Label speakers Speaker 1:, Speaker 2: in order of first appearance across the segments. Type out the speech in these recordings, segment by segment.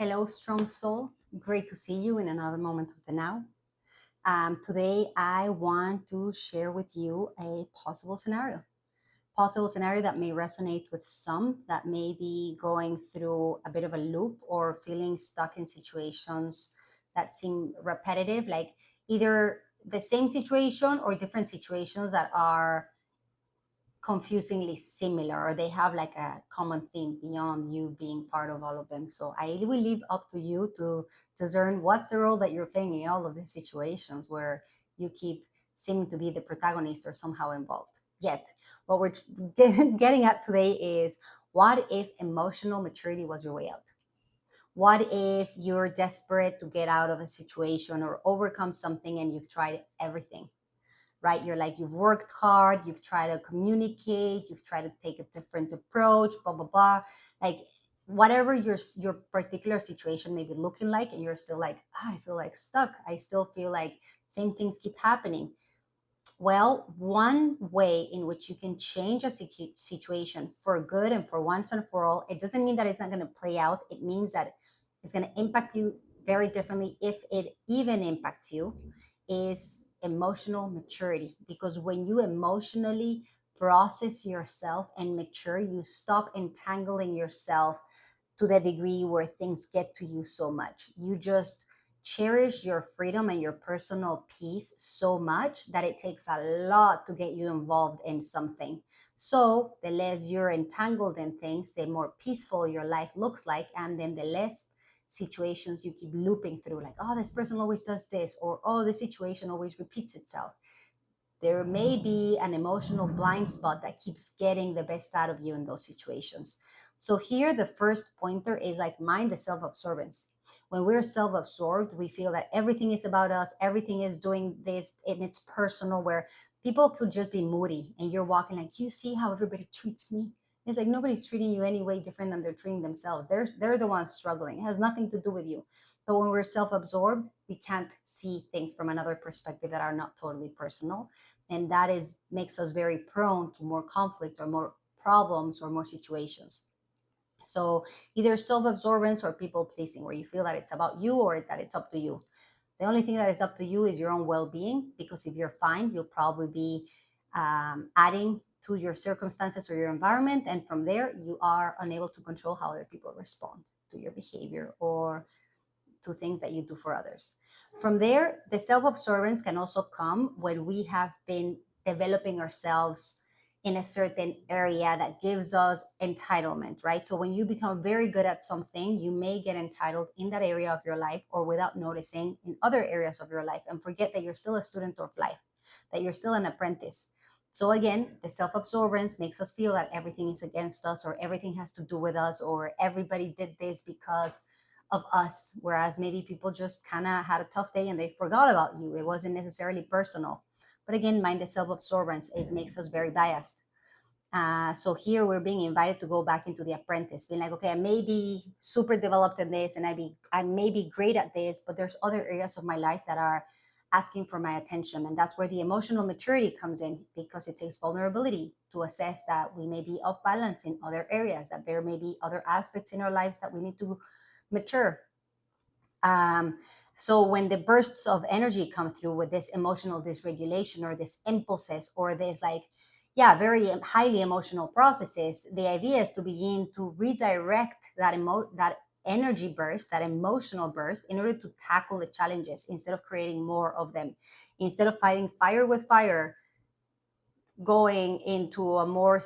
Speaker 1: Hello, strong soul. Great to see you in another moment of the now. Today, I want to share with you a possible scenario. Possible scenario that may resonate with some that may be going through a bit of a loop or feeling stuck in situations that seem repetitive, like either the same situation or different situations that are confusingly similar, or they have like a common theme beyond you being part of all of them. So I will leave up to you to discern what's the role that you're playing in all of these situations where you keep seeming to be the protagonist or somehow involved. Yet what we're getting at today is, what if emotional maturity was your way out? What if you're desperate to get out of a situation or overcome something and you've tried everything, right? You're like, you've worked hard, you've tried to communicate, you've tried to take a different approach, blah, blah, blah. Like, whatever your particular situation may be looking like, and you're still like, I feel like stuck. I still feel like same things keep happening. Well, one way in which you can change a situation for good and for once and for all, it doesn't mean that it's not going to play out. It means that it's going to impact you very differently, if it even impacts you, is emotional maturity. Because when you emotionally process yourself and mature, you stop entangling yourself to the degree where things get to you so much. You just cherish your freedom and your personal peace so much that it takes a lot to get you involved in something. So, the less you're entangled in things, the more peaceful your life looks like, and then the less situations you keep looping through, like, oh, this person always does this, or oh, this situation always repeats itself. There may be an emotional blind spot that keeps getting the best out of you in those situations. So here, the first pointer is like, mind the self-absorbance. When we're self-absorbed, we feel that everything is about us, everything is doing this, and it's personal, where people could just be moody and you're walking like, you see how everybody treats me? It's like nobody's treating you any way different than they're treating themselves. They're the ones struggling. It has nothing to do with you. But when we're self-absorbed, we can't see things from another perspective that are not totally personal, and that is makes us very prone to more conflict or more problems or more situations. So either self-absorbance or people pleasing, where you feel that it's about you or that it's up to you. The only thing that is up to you is your own well-being, because if you're fine, you'll probably be adding to your circumstances or your environment, and from there you are unable to control how other people respond to your behavior or to things that you do for others. From there, the self absorbance can also come when we have been developing ourselves in a certain area that gives us entitlement, right? So when you become very good at something, you may get entitled in that area of your life, or without noticing in other areas of your life, and forget that you're still a student of life, that you're still an apprentice. So again, the self-absorbance makes us feel that everything is against us, or everything has to do with us, or everybody did this because of us, whereas maybe people just kind of had a tough day and they forgot about you. It wasn't necessarily personal. But again, mind the self-absorbance, it makes us very biased. So here we're being invited to go back into the apprentice, being like, okay, I may be super developed in this, and I may be great at this, but there's other areas of my life that are asking for my attention. And that's where the emotional maturity comes in, because it takes vulnerability to assess that we may be off balance in other areas, that there may be other aspects in our lives that we need to mature. Um, so when the bursts of energy come through with this emotional dysregulation, or this impulses, or this like, yeah, very highly emotional processes, the idea is to begin to redirect that energy burst, that emotional burst, in order to tackle the challenges instead of creating more of them. Instead of fighting fire with fire, going into a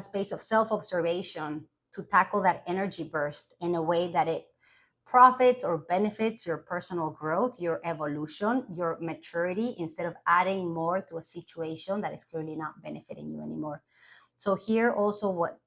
Speaker 1: space of self-observation to tackle that energy burst in a way that it profits or benefits your personal growth, your evolution, your maturity, instead of adding more to a situation that is clearly not benefiting you anymore. So here also, what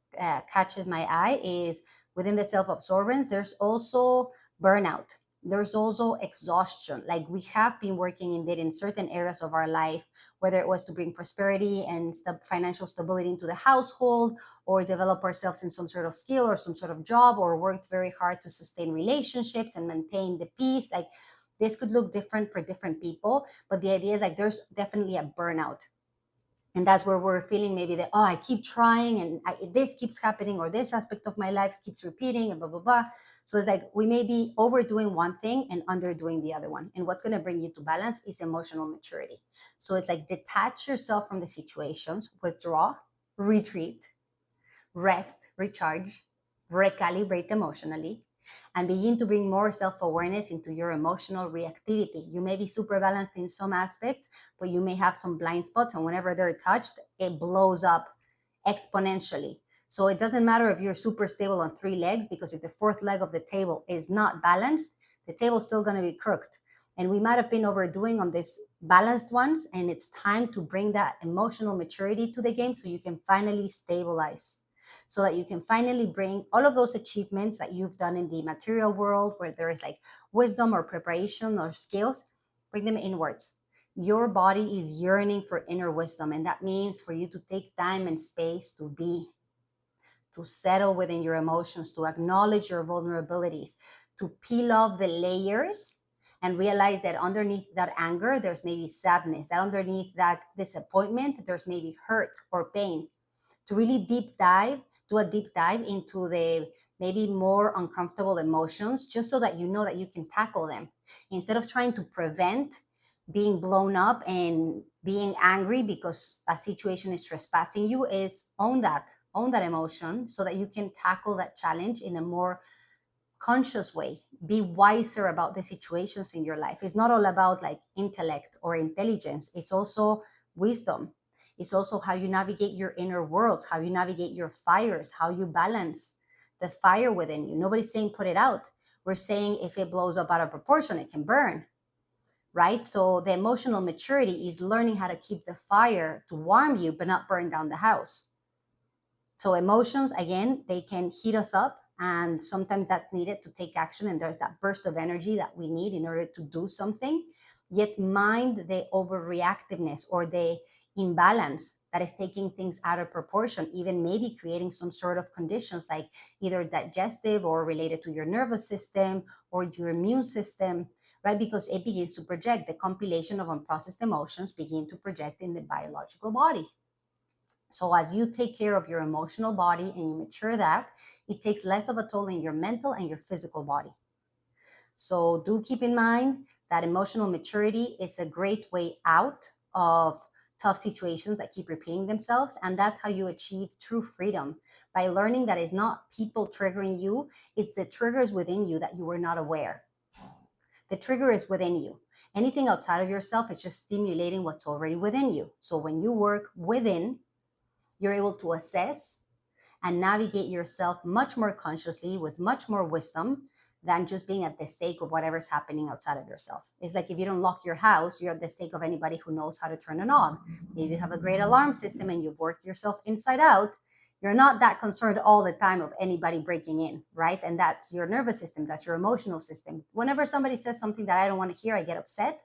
Speaker 1: catches my eye is, within the self-absorbance, there's also burnout. There's also exhaustion. Like, we have been working indeed in certain areas of our life, whether it was to bring prosperity and financial stability into the household, or develop ourselves in some sort of skill or some sort of job, or worked very hard to sustain relationships and maintain the peace. Like, this could look different for different people, but the idea is like, there's definitely a burnout. And that's where we're feeling maybe that, oh, I keep trying and this keeps happening, or this aspect of my life keeps repeating, and blah, blah, blah. So it's like we may be overdoing one thing and underdoing the other one. And what's going to bring you to balance is emotional maturity. So it's like detach yourself from the situations, withdraw, retreat, rest, recharge, recalibrate emotionally, and begin to bring more self awareness into your emotional reactivity. You may be super balanced in some aspects, but you may have some blind spots, and whenever they're touched, it blows up exponentially. So it doesn't matter if you're super stable on three legs, because if the fourth leg of the table is not balanced, the table's still going to be crooked. And we might have been overdoing on these balanced ones, and it's time to bring that emotional maturity to the game so you can finally stabilize, so that you can finally bring all of those achievements that you've done in the material world, where there is like wisdom or preparation or skills, bring them inwards. Your body is yearning for inner wisdom, and that means for you to take time and space to be, to settle within your emotions, to acknowledge your vulnerabilities, to peel off the layers and realize that underneath that anger, there's maybe sadness, that underneath that disappointment, there's maybe hurt or pain. To really do a deep dive into the maybe more uncomfortable emotions, just so that you know that you can tackle them. Instead of trying to prevent being blown up and being angry because a situation is trespassing you, is own that emotion so that you can tackle that challenge in a more conscious way. Be wiser about the situations in your life. It's not all about like intellect or intelligence, it's also wisdom. It's also how you navigate your inner worlds, how you navigate your fires, how you balance the fire within you. Nobody's saying put it out. We're saying if it blows up out of proportion, it can burn, right? So the emotional maturity is learning how to keep the fire to warm you, but not burn down the house. So emotions, again, they can heat us up, and sometimes that's needed to take action. And there's that burst of energy that we need in order to do something. Yet mind the overreactiveness or the imbalance that is taking things out of proportion, even maybe creating some sort of conditions like either digestive or related to your nervous system or your immune system, right? Because it begins to project, the compilation of unprocessed emotions begin to project in the biological body. So as you take care of your emotional body and you mature that, it takes less of a toll in your mental and your physical body. So do keep in mind that emotional maturity is a great way out of tough situations that keep repeating themselves. And that's how you achieve true freedom, by learning that it's not people triggering you, it's the triggers within you that you were not aware. The trigger is within you. Anything outside of yourself is just stimulating what's already within you. So when you work within, you're able to assess and navigate yourself much more consciously with much more wisdom than just being at the stake of whatever's happening outside of yourself. It's like if you don't lock your house, you're at the stake of anybody who knows how to turn a knob. If you have a great alarm system and you've worked yourself inside out, you're not that concerned all the time of anybody breaking in, right? And that's your nervous system, that's your emotional system. Whenever somebody says something that I don't want to hear, I get upset.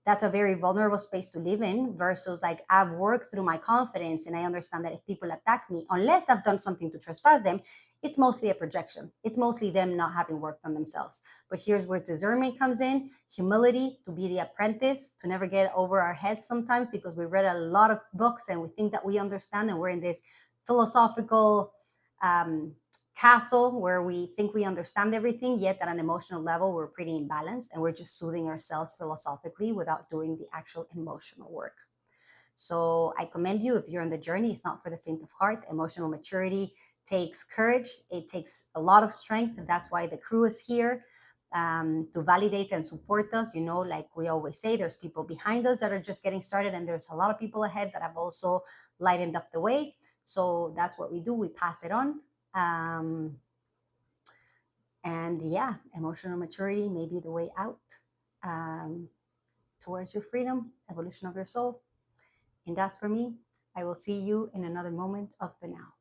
Speaker 1: That's a very vulnerable space to live in, versus like I've worked through my confidence and I understand that if people attack me, unless I've done something to trespass them, it's mostly a projection. It's mostly them not having worked on themselves. But here's where discernment comes in, humility, to be the apprentice, to never get over our heads sometimes, because we read a lot of books and we think that we understand, and we're in this philosophical um, castle where we think we understand everything, yet at an emotional level, we're pretty imbalanced and we're just soothing ourselves philosophically without doing the actual emotional work. So I commend you if you're on the journey. It's not for the faint of heart. Emotional maturity takes courage, it takes a lot of strength. And that's why the crew is here, to validate and support us. You know, like we always say, there's people behind us that are just getting started, and there's a lot of people ahead that have also lightened up the way. So that's what we do. We pass it on. Um, and yeah, emotional maturity may be the way out, um, towards your freedom, evolution of your soul. And that's for me. I will see you in another moment of the now.